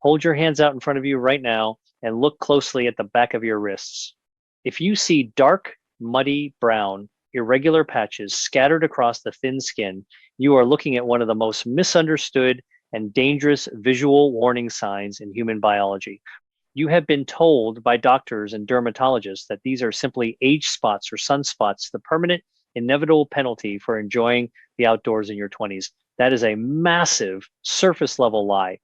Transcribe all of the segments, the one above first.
Hold your hands out in front of you right now and look closely at the back of your wrists. If you see dark, muddy brown, irregular patches scattered across the thin skin, you are looking at one of the most misunderstood and dangerous visual warning signs in human biology. You have been told by doctors and dermatologists that these are simply age spots or sunspots, the permanent, inevitable penalty for enjoying the outdoors in your 20s. That is a massive surface level lie.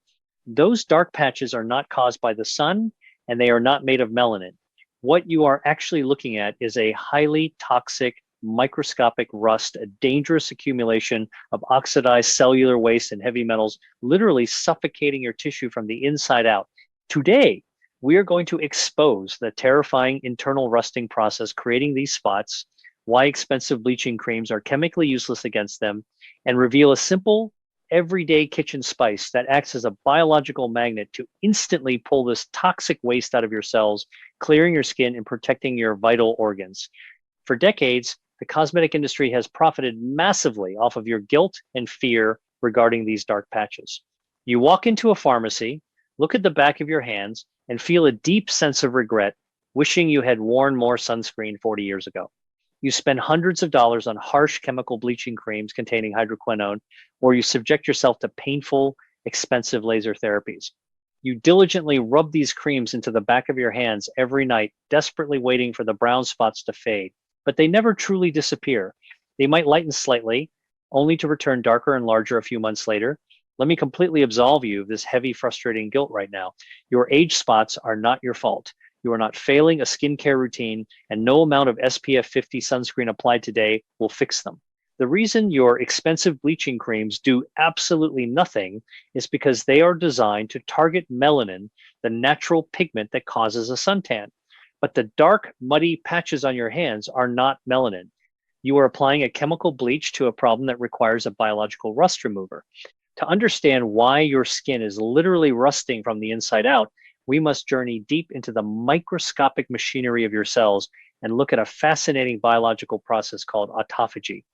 Those dark patches are not caused by the sun and they are not made of melanin. What you are actually looking at is a highly toxic microscopic rust, a dangerous accumulation of oxidized cellular waste and heavy metals, literally suffocating your tissue from the inside out. Today, we are going to expose the terrifying internal rusting process creating these spots, why expensive bleaching creams are chemically useless against them, and reveal a simple, everyday kitchen spice that acts as a biological magnet to instantly pull this toxic waste out of your cells, clearing your skin and protecting your vital organs. For decades, the cosmetic industry has profited massively off of your guilt and fear regarding these dark patches. You walk into a pharmacy, look at the back of your hands, and feel a deep sense of regret, wishing you had worn more sunscreen 40 years ago. You spend hundreds of dollars on harsh chemical bleaching creams containing hydroquinone, or you subject yourself to painful, expensive laser therapies. You diligently rub these creams into the back of your hands every night, desperately waiting for the brown spots to fade, but they never truly disappear. They might lighten slightly, only to return darker and larger a few months later. Let me completely absolve you of this heavy, frustrating guilt right now. Your age spots are not your fault. You are not failing a skincare routine, and no amount of SPF 50 sunscreen applied today will fix them. The reason your expensive bleaching creams do absolutely nothing is because they are designed to target melanin, the natural pigment that causes a suntan. But the dark, muddy patches on your hands are not melanin. You are applying a chemical bleach to a problem that requires a biological rust remover. To understand why your skin is literally rusting from the inside out, we must journey deep into the microscopic machinery of your cells and look at a fascinating biological process called autophagy.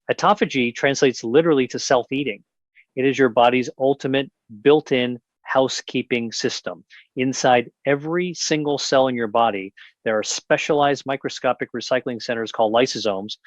Autophagy translates literally to self-eating. It is your body's ultimate built-in housekeeping system. Inside every single cell in your body, there are specialized microscopic recycling centers called lysosomes.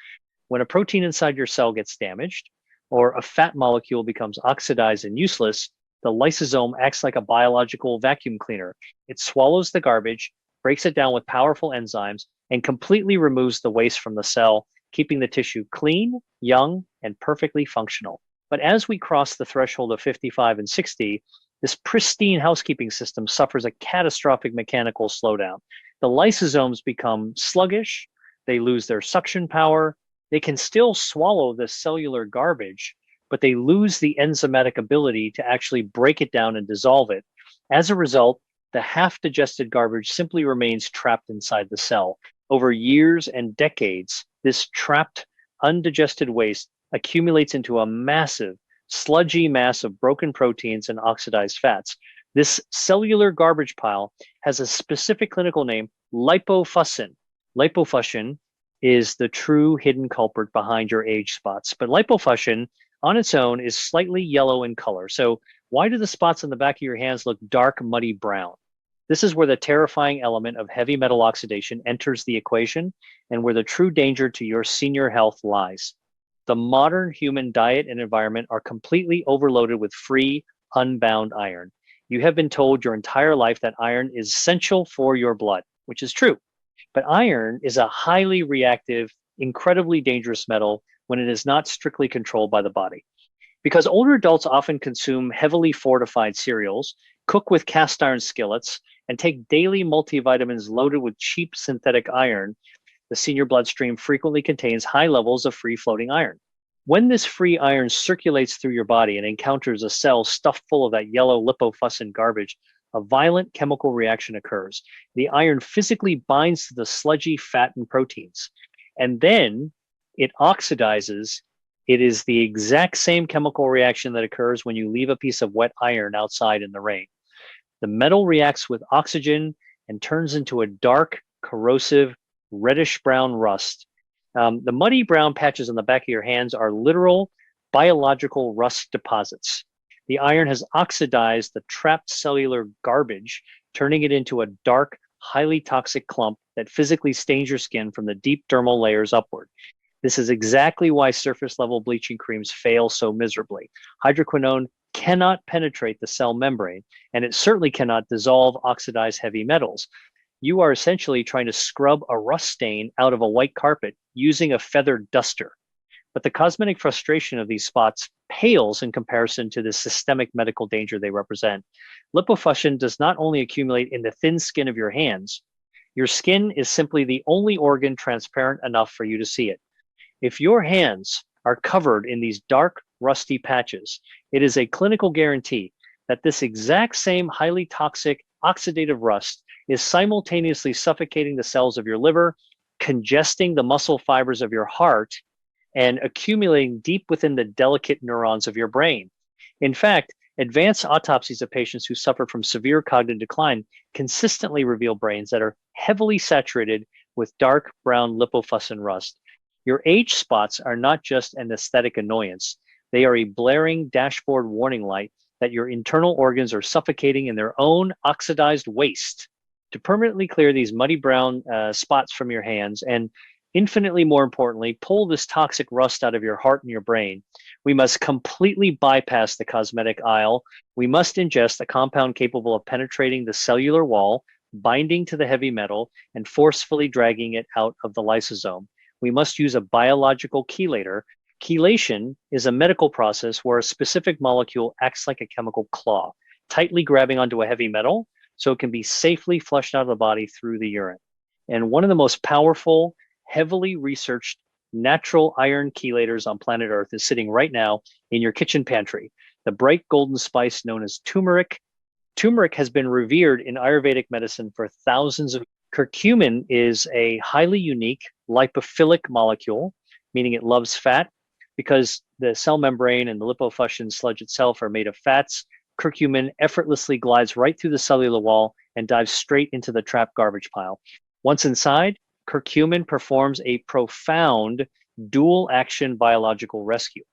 When a protein inside your cell gets damaged, or a fat molecule becomes oxidized and useless, the lysosome acts like a biological vacuum cleaner. It swallows the garbage, breaks it down with powerful enzymes, and completely removes the waste from the cell, keeping the tissue clean, young, and perfectly functional. But as we cross the threshold of 55 and 60, this pristine housekeeping system suffers a catastrophic mechanical slowdown. The lysosomes become sluggish, they lose their suction power, they can still swallow the cellular garbage, but they lose the enzymatic ability to actually break it down and dissolve it. As a result, the half-digested garbage simply remains trapped inside the cell. Over years and decades, this trapped, undigested waste accumulates into a massive, sludgy mass of broken proteins and oxidized fats. This cellular garbage pile has a specific clinical name, lipofuscin. Lipofuscin is the true hidden culprit behind your age spots. But lipofuscin on its own is slightly yellow in color. So why do the spots on the back of your hands look dark, muddy brown? This is where the terrifying element of heavy metal oxidation enters the equation and where the true danger to your senior health lies. The modern human diet and environment are completely overloaded with free, unbound iron. You have been told your entire life that iron is essential for your blood, which is true. But iron is a highly reactive, incredibly dangerous metal when it is not strictly controlled by the body. Because older adults often consume heavily fortified cereals, cook with cast iron skillets, and take daily multivitamins loaded with cheap synthetic iron, the senior bloodstream frequently contains high levels of free-floating iron. When this free iron circulates through your body and encounters a cell stuffed full of that yellow lipofuscin garbage, a violent chemical reaction occurs. The iron physically binds to the sludgy fat and proteins, and then it oxidizes. It is the exact same chemical reaction that occurs when you leave a piece of wet iron outside in the rain. The metal reacts with oxygen and turns into a dark, corrosive, reddish-brown rust. The muddy brown patches on the back of your hands are literal biological rust deposits. The iron has oxidized the trapped cellular garbage, turning it into a dark, highly toxic clump that physically stains your skin from the deep dermal layers upward. This is exactly why surface level bleaching creams fail so miserably. Hydroquinone cannot penetrate the cell membrane, and it certainly cannot dissolve oxidized heavy metals. You are essentially trying to scrub a rust stain out of a white carpet using a feather duster. But the cosmetic frustration of these spots pales in comparison to the systemic medical danger they represent. Lipofuscin does not only accumulate in the thin skin of your hands, your skin is simply the only organ transparent enough for you to see it. If your hands are covered in these dark, rusty patches, it is a clinical guarantee that this exact same highly toxic oxidative rust is simultaneously suffocating the cells of your liver, congesting the muscle fibers of your heart, and accumulating deep within the delicate neurons of your brain. In fact, advanced autopsies of patients who suffer from severe cognitive decline consistently reveal brains that are heavily saturated with dark brown lipofuscin rust. Your age spots are not just an aesthetic annoyance. They are a blaring dashboard warning light that your internal organs are suffocating in their own oxidized waste. To permanently clear these muddy brown spots from your hands and infinitely more importantly, pull this toxic rust out of your heart and your brain, we must completely bypass the cosmetic aisle. We must ingest a compound capable of penetrating the cellular wall, binding to the heavy metal, and forcefully dragging it out of the lysosome. We must use a biological chelator. Chelation is a medical process where a specific molecule acts like a chemical claw, tightly grabbing onto a heavy metal so it can be safely flushed out of the body through the urine. And one of the most powerful, heavily researched natural iron chelators on planet Earth is sitting right now in your kitchen pantry, the bright golden spice known as turmeric. Turmeric has been revered in Ayurvedic medicine for thousands of years. Curcumin is a highly unique lipophilic molecule, meaning it loves fat. Because the cell membrane and the lipofuscin sludge itself are made of fats, curcumin effortlessly glides right through the cellular wall and dives straight into the trapped garbage pile. Once inside, curcumin performs a profound dual action biological rescue.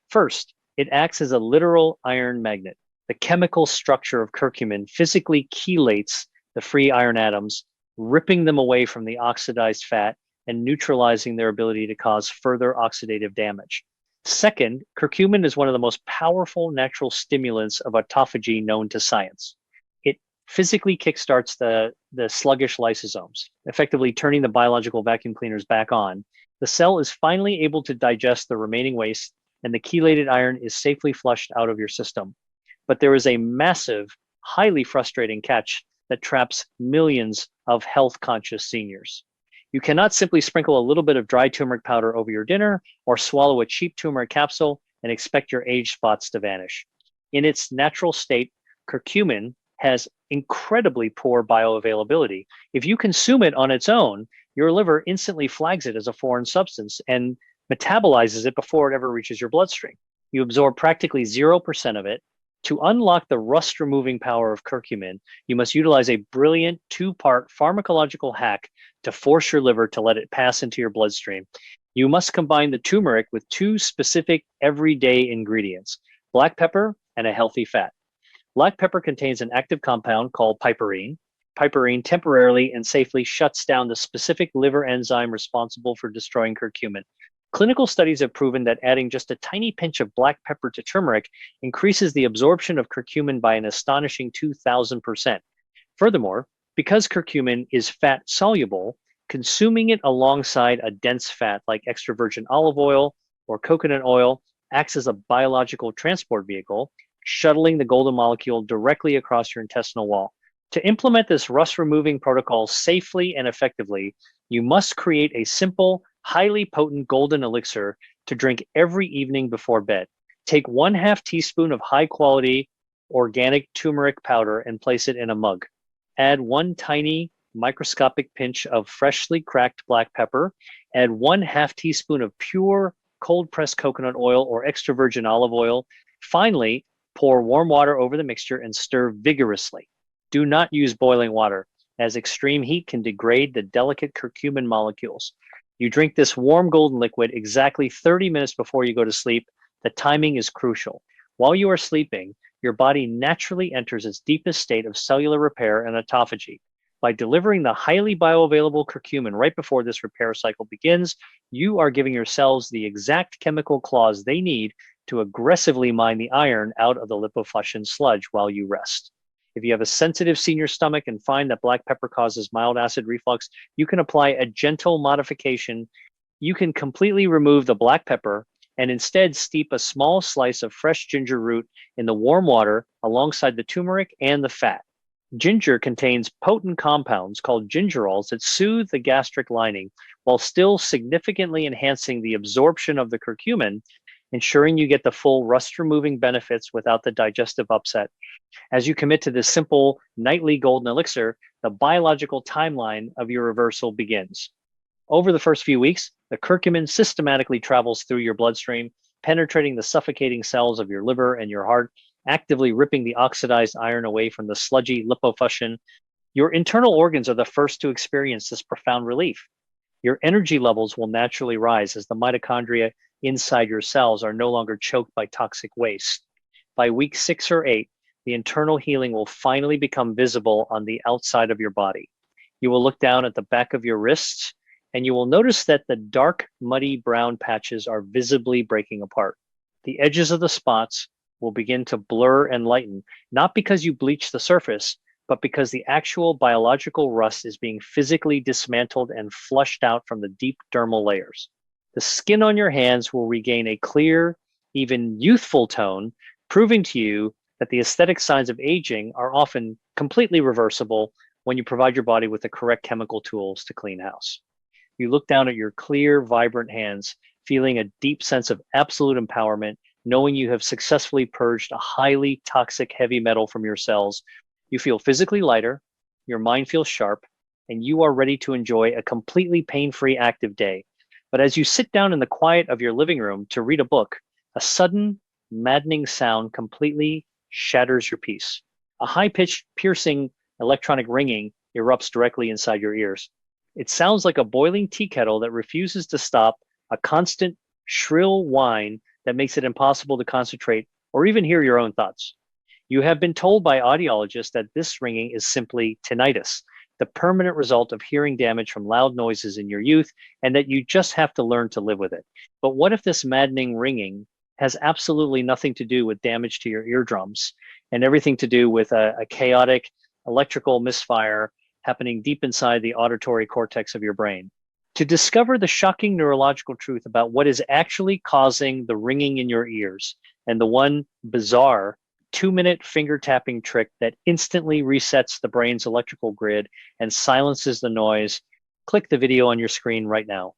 First, it acts as a literal iron magnet. The chemical structure of curcumin physically chelates the free iron atoms, ripping them away from the oxidized fat and neutralizing their ability to cause further oxidative damage. Second, curcumin is one of the most powerful natural stimulants of autophagy known to science. It physically kickstarts the sluggish lysosomes, effectively turning the biological vacuum cleaners back on. The cell is finally able to digest the remaining waste, and the chelated iron is safely flushed out of your system. But there is a massive, highly frustrating catch that traps millions of health-conscious seniors. You cannot simply sprinkle a little bit of dry turmeric powder over your dinner or swallow a cheap turmeric capsule and expect your age spots to vanish. In its natural state, curcumin has incredibly poor bioavailability. If you consume it on its own, your liver instantly flags it as a foreign substance and metabolizes it before it ever reaches your bloodstream. You absorb practically 0% of it. To unlock the rust-removing power of curcumin, you must utilize a brilliant two-part pharmacological hack to force your liver to let it pass into your bloodstream. You must combine the turmeric with two specific everyday ingredients, black pepper and a healthy fat. Black pepper contains an active compound called piperine. Piperine temporarily and safely shuts down the specific liver enzyme responsible for destroying curcumin. Clinical studies have proven that adding just a tiny pinch of black pepper to turmeric increases the absorption of curcumin by an astonishing 2,000%. Furthermore, because curcumin is fat soluble, consuming it alongside a dense fat like extra virgin olive oil or coconut oil acts as a biological transport vehicle, shuttling the golden molecule directly across your intestinal wall. To implement this rust-removing protocol safely and effectively, you must create a simple, highly potent golden elixir to drink every evening before bed. Take 1/2 teaspoon of high-quality organic turmeric powder and place it in a mug. Add one tiny microscopic pinch of freshly cracked black pepper. Add 1/2 teaspoon of pure cold-pressed coconut oil or extra virgin olive oil. Finally, pour warm water over the mixture and stir vigorously. Do not use boiling water, as extreme heat can degrade the delicate curcumin molecules. You drink this warm golden liquid exactly 30 minutes before you go to sleep. The timing is crucial. While you are sleeping, your body naturally enters its deepest state of cellular repair and autophagy. By delivering the highly bioavailable curcumin right before this repair cycle begins, you are giving your cells the exact chemical claws they need to aggressively mine the iron out of the lipofuscin sludge while you rest. If you have a sensitive senior stomach and find that black pepper causes mild acid reflux, you can apply a gentle modification. You can completely remove the black pepper and instead steep a small slice of fresh ginger root in the warm water alongside the turmeric and the fat. Ginger contains potent compounds called gingerols that soothe the gastric lining while still significantly enhancing the absorption of the curcumin, ensuring you get the full rust-removing benefits without the digestive upset. As you commit to this simple nightly golden elixir, the biological timeline of your reversal begins. Over the first few weeks, the curcumin systematically travels through your bloodstream, penetrating the suffocating cells of your liver and your heart, actively ripping the oxidized iron away from the sludgy lipofuscin. Your internal organs are the first to experience this profound relief. Your energy levels will naturally rise as the mitochondria inside your cells are no longer choked by toxic waste. By week 6 or 8, the internal healing will finally become visible on the outside of your body. You will look down at the back of your wrists, and you will notice that the dark, muddy brown patches are visibly breaking apart. The edges of the spots will begin to blur and lighten, not because you bleach the surface, but because the actual biological rust is being physically dismantled and flushed out from the deep dermal layers. The skin on your hands will regain a clear, even youthful tone, proving to you that the aesthetic signs of aging are often completely reversible when you provide your body with the correct chemical tools to clean house. You look down at your clear, vibrant hands, feeling a deep sense of absolute empowerment, knowing you have successfully purged a highly toxic heavy metal from your cells. You feel physically lighter, your mind feels sharp, and you are ready to enjoy a completely pain-free active day. But as you sit down in the quiet of your living room to read a book, a sudden, maddening sound completely shatters your peace. A high-pitched, piercing electronic ringing erupts directly inside your ears. It sounds like a boiling tea kettle that refuses to stop, a constant, shrill whine that makes it impossible to concentrate or even hear your own thoughts. You have been told by audiologists that this ringing is simply tinnitus, the permanent result of hearing damage from loud noises in your youth, and that you just have to learn to live with it. But what if this maddening ringing has absolutely nothing to do with damage to your eardrums and everything to do with a chaotic electrical misfire happening deep inside the auditory cortex of your brain? To discover the shocking neurological truth about what is actually causing the ringing in your ears and the one bizarre 2-minute finger tapping trick that instantly resets the brain's electrical grid and silences the noise, click the video on your screen right now.